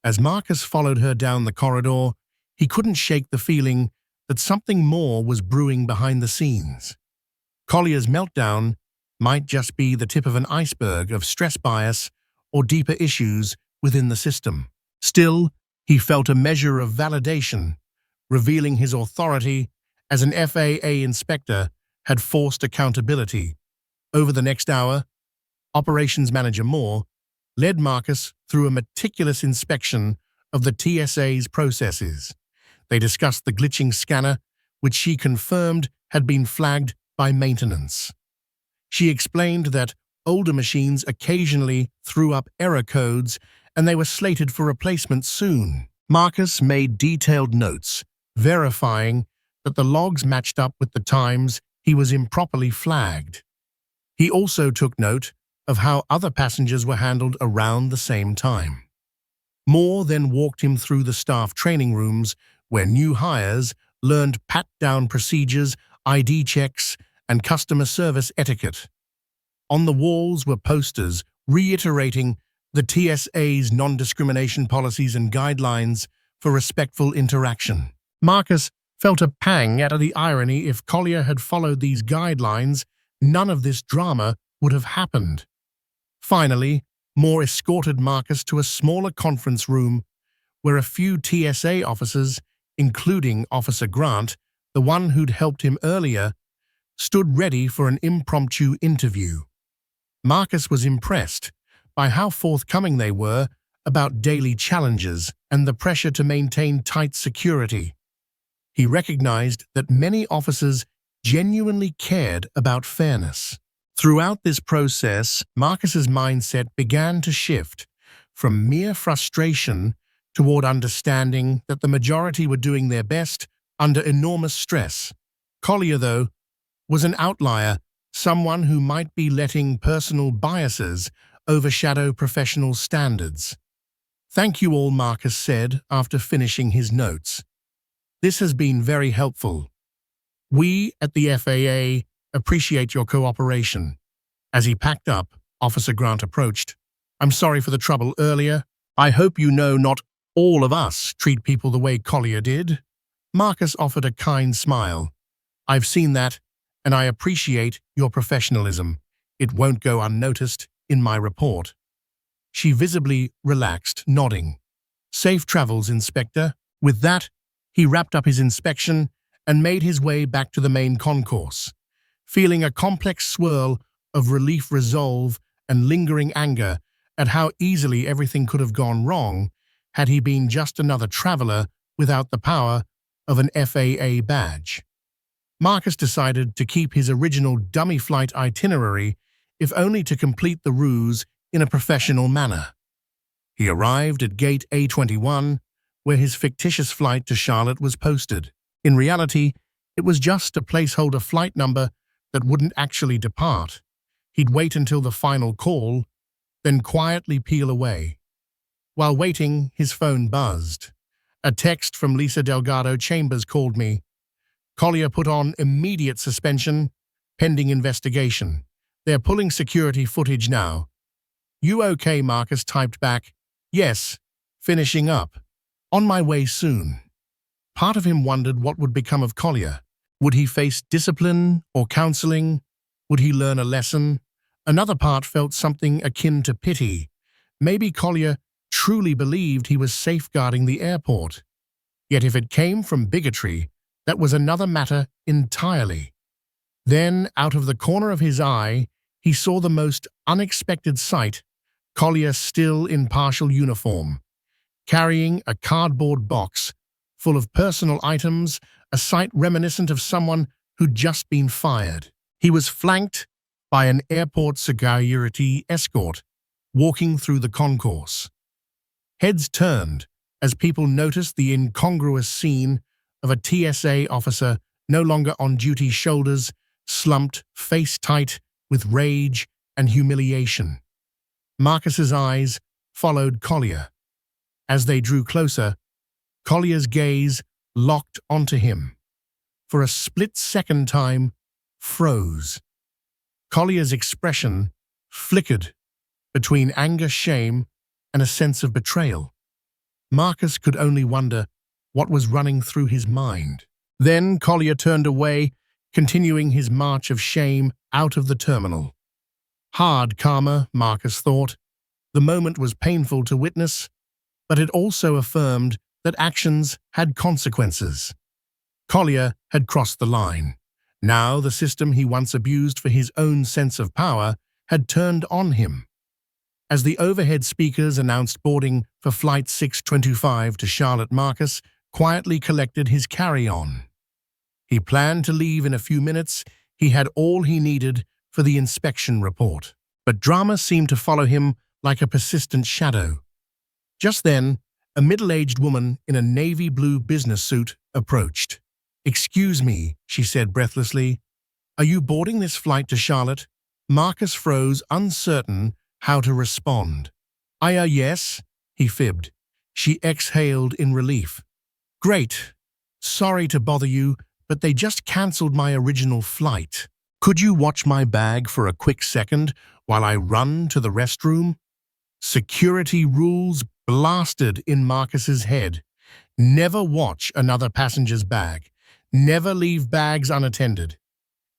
As Marcus followed her down the corridor, he couldn't shake the feeling that something more was brewing behind the scenes. Collier's meltdown might just be the tip of an iceberg of stress bias or deeper issues within the system. Still, he felt a measure of validation, revealing his authority as an FAA inspector had forced accountability. Over the next hour, Operations Manager Moore led Marcus through a meticulous inspection of the TSA's processes. They discussed the glitching scanner, which she confirmed had been flagged by maintenance. She explained that older machines occasionally threw up error codes and they were slated for replacement soon. Marcus made detailed notes, verifying that the logs matched up with the times he was improperly flagged. He also took note of how other passengers were handled around the same time. Moore then walked him through the staff training rooms where new hires learned pat-down procedures, ID checks, and customer service etiquette. On the walls were posters reiterating the TSA's non-discrimination policies and guidelines for respectful interaction. Marcus felt a pang at the irony. If Collier had followed these guidelines, none of this drama would have happened. Finally, Moore escorted Marcus to a smaller conference room where a few TSA officers, including Officer Grant, the one who'd helped him earlier, stood ready for an impromptu interview. Marcus was impressed by how forthcoming they were about daily challenges and the pressure to maintain tight security. He recognized that many officers genuinely cared about fairness. Throughout this process, Marcus's mindset began to shift from mere frustration toward understanding that the majority were doing their best under enormous stress. Collier, though, was an outlier, someone who might be letting personal biases overshadow professional standards. Thank you all, Marcus said after finishing his notes. This has been very helpful. We at the FAA appreciate your cooperation. As he packed up, Officer Grant approached. I'm sorry for the trouble earlier. I hope you know not all of us treat people the way Collier did. Marcus offered a kind smile. I've seen that, and I appreciate your professionalism. It won't go unnoticed in my report. She visibly relaxed, nodding. Safe travels, Inspector. With that, he wrapped up his inspection and made his way back to the main concourse, feeling a complex swirl of relief, resolve, and lingering anger at how easily everything could have gone wrong had he been just another traveler without the power of an FAA badge. Marcus decided to keep his original dummy flight itinerary, if only to complete the ruse in a professional manner. He arrived at gate A21, where his fictitious flight to Charlotte was posted. In reality, it was just a placeholder flight number that wouldn't actually depart. He'd wait until the final call, then quietly peel away. While waiting, his phone buzzed. A text from Lisa Delgado Chambers called me. Collier put on immediate suspension, pending investigation. They're pulling security footage now. You okay? Marcus typed back. Yes, finishing up. On my way soon. Part of him wondered what would become of Collier. Would he face discipline or counseling? Would he learn a lesson? Another part felt something akin to pity. Maybe Collier truly believed he was safeguarding the airport. Yet if it came from bigotry, that was another matter entirely. Then, out of the corner of his eye, he saw the most unexpected sight: Collier still in partial uniform, carrying a cardboard box full of personal items, a sight reminiscent of someone who'd just been fired. He was flanked by an airport security escort walking through the concourse. Heads turned as people noticed the incongruous scene of a TSA officer no longer on duty, shoulders slumped, face tight with rage and humiliation. Marcus's eyes followed Collier. As they drew closer, Collier's gaze locked onto him. For a split-second time, froze. Collier's expression flickered between anger, shame, and a sense of betrayal. Marcus could only wonder what was running through his mind. Then Collier turned away, continuing his march of shame out of the terminal. Hard karma, Marcus thought. The moment was painful to witness, but it also affirmed that actions had consequences. Collier had crossed the line. Now the system he once abused for his own sense of power had turned on him. As the overhead speakers announced boarding for Flight 625 to Charlotte, Marcus quietly collected his carry-on. He planned to leave in a few minutes. He had all he needed for the inspection report. But drama seemed to follow him like a persistent shadow. Just then, a middle-aged woman in a navy blue business suit approached. "Excuse me," she said breathlessly. "Are you boarding this flight to Charlotte?" Marcus froze, uncertain how to respond. Yes," he fibbed. She exhaled in relief. "Great. Sorry to bother you, but they just cancelled my original flight. Could you watch my bag for a quick second while I run to the restroom?" Security rules blasted in Marcus's head. Never watch another passenger's bag. Never leave bags unattended.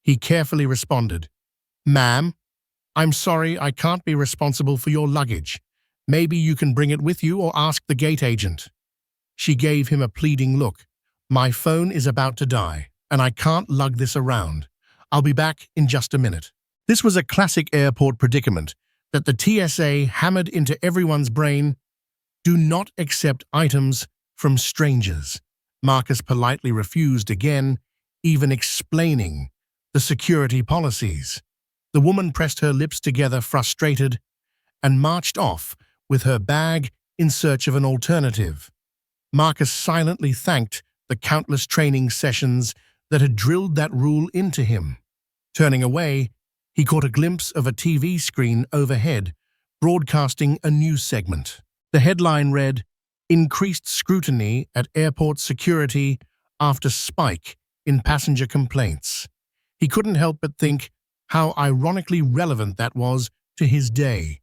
He carefully responded, "Ma'am, I'm sorry, I can't be responsible for your luggage. Maybe you can bring it with you or ask the gate agent." She gave him a pleading look. "My phone is about to die, and I can't lug this around. I'll be back in just a minute." This was a classic airport predicament that the TSA hammered into everyone's brain. Do not accept items from strangers. Marcus politely refused again, even explaining the security policies. The woman pressed her lips together, frustrated, and marched off with her bag in search of an alternative. Marcus silently thanked the countless training sessions that had drilled that rule into him. Turning away, he caught a glimpse of a TV screen overhead, broadcasting a news segment. The headline read, "Increased scrutiny at airport security after spike in passenger complaints." He couldn't help but think how ironically relevant that was to his day.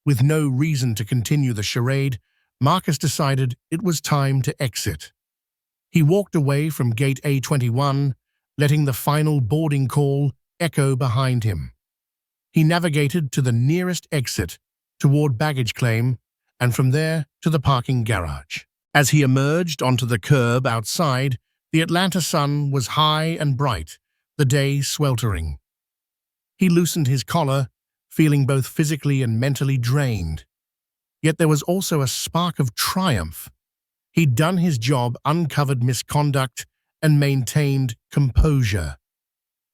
With no reason to continue the charade, Marcus decided it was time to exit. He walked away from gate A21, letting the final boarding call echo behind him. He navigated to the nearest exit toward baggage claim, and from there to the parking garage. As he emerged onto the curb outside, the Atlanta sun was high and bright, the day sweltering. He loosened his collar, feeling both physically and mentally drained. Yet there was also a spark of triumph. He'd done his job, uncovered misconduct, and maintained composure.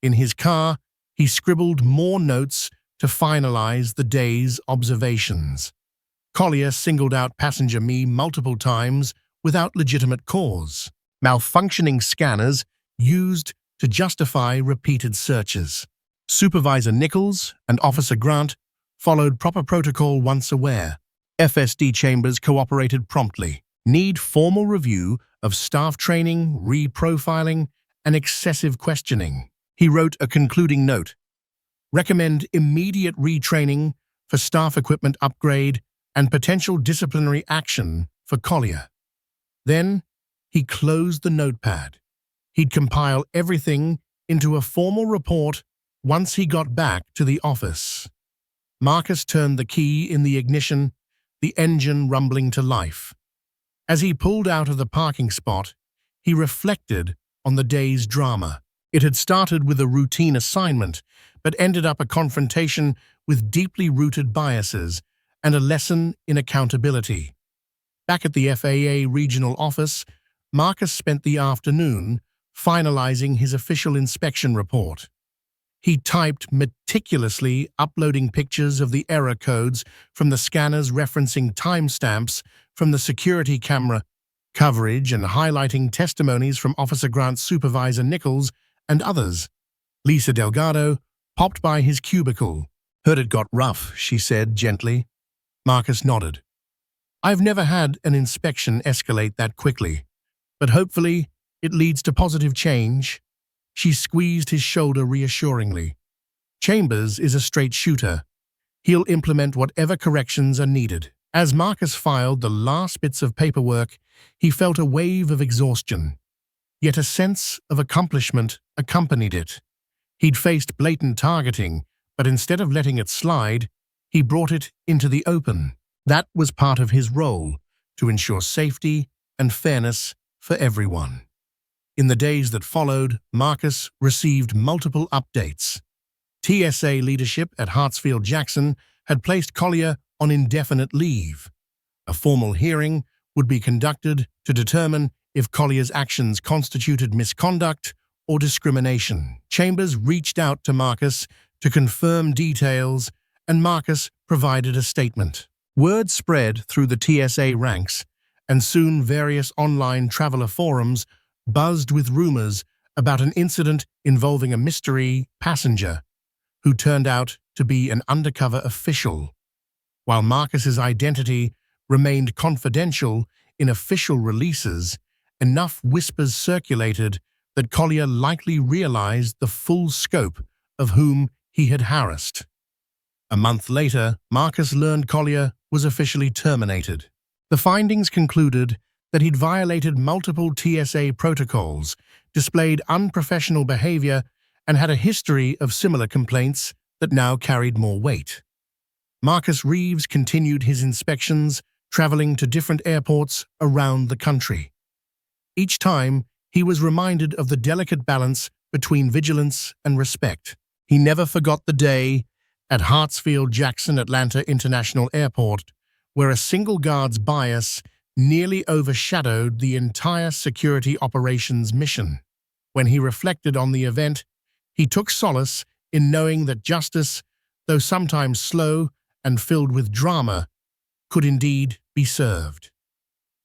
In his car, he scribbled more notes to finalize the day's observations. Collier singled out passenger me multiple times without legitimate cause. Malfunctioning scanners used to justify repeated searches. Supervisor Nichols and Officer Grant followed proper protocol once aware. FSD Chambers cooperated promptly. Need formal review of staff training, reprofiling, and excessive questioning. He wrote a concluding note. Recommend immediate retraining for staff equipment upgrade and potential disciplinary action for Collier. Then he closed the notepad. He'd compile everything into a formal report once he got back to the office. Marcus turned the key in the ignition, the engine rumbling to life. As he pulled out of the parking spot, he reflected on the day's drama. It had started with a routine assignment, but ended up a confrontation with deeply rooted biases and a lesson in accountability. Back at the FAA regional office, Marcus spent the afternoon finalizing his official inspection report. He typed meticulously, uploading pictures of the error codes from the scanners, referencing timestamps from the security camera coverage, and highlighting testimonies from Officer Grant's supervisor Nichols and others. Lisa Delgado popped by his cubicle. "Heard it got rough," she said gently. Marcus nodded. "I've never had an inspection escalate that quickly, but hopefully it leads to positive change." She squeezed his shoulder reassuringly. "Chambers is a straight shooter. He'll implement whatever corrections are needed." As Marcus filed the last bits of paperwork, he felt a wave of exhaustion, yet a sense of accomplishment accompanied it. He'd faced blatant targeting, but instead of letting it slide, he brought it into the open. That was part of his role, to ensure safety and fairness for everyone. In the days that followed, Marcus received multiple updates. TSA leadership at Hartsfield-Jackson had placed Collier on indefinite leave. A formal hearing would be conducted to determine if Collier's actions constituted misconduct or discrimination. Chambers reached out to Marcus to confirm details, and Marcus provided a statement. Word spread through the TSA ranks, and soon various online traveler forums buzzed with rumors about an incident involving a mystery passenger who turned out to be an undercover official. While Marcus's identity remained confidential in official releases, enough whispers circulated that Collier likely realized the full scope of whom he had harassed. A month later, Marcus learned Collier was officially terminated. The findings concluded that he'd violated multiple TSA protocols, displayed unprofessional behavior, and had a history of similar complaints that now carried more weight. Marcus Reeves continued his inspections, traveling to different airports around the country. Each time, he was reminded of the delicate balance between vigilance and respect. He never forgot the day at Hartsfield-Jackson Atlanta International Airport, where a single guard's bias nearly overshadowed the entire security operations mission. When he reflected on the event, he took solace in knowing that justice, though sometimes slow and filled with drama, could indeed be served.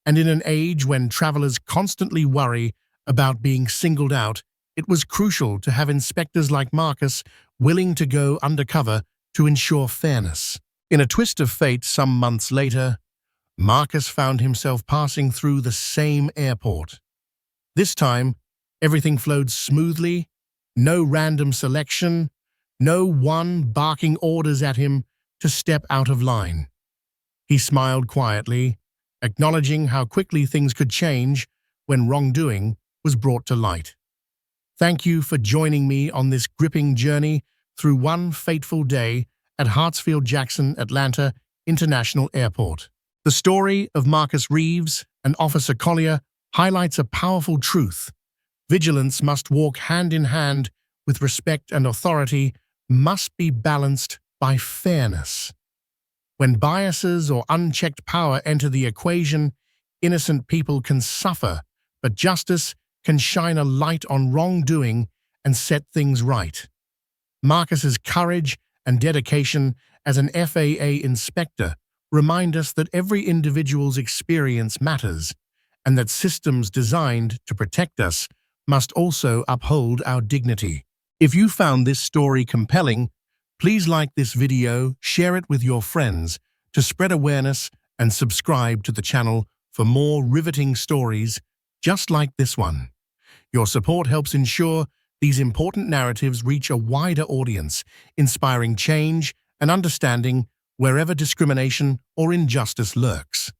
And in an age when travelers constantly worry about being singled out, it was crucial to have inspectors like Marcus willing to go undercover to ensure fairness. In a twist of fate some months later, Marcus found himself passing through the same airport. This time, everything flowed smoothly, no random selection, no one barking orders at him to step out of line. He smiled quietly, acknowledging how quickly things could change when wrongdoing was brought to light. Thank you for joining me on this gripping journey through one fateful day at Hartsfield-Jackson Atlanta International Airport. The story of Marcus Reeves and Officer Collier highlights a powerful truth. Vigilance must walk hand in hand with respect, and authority must be balanced by fairness. When biases or unchecked power enter the equation, innocent people can suffer, but justice can shine a light on wrongdoing and set things right. Marcus's courage and dedication as an FAA inspector remind us that every individual's experience matters, and that systems designed to protect us must also uphold our dignity. If you found this story compelling, please like this video, share it with your friends to spread awareness, and subscribe to the channel for more riveting stories just like this one. Your support helps ensure these important narratives reach a wider audience, inspiring change and understanding wherever discrimination or injustice lurks.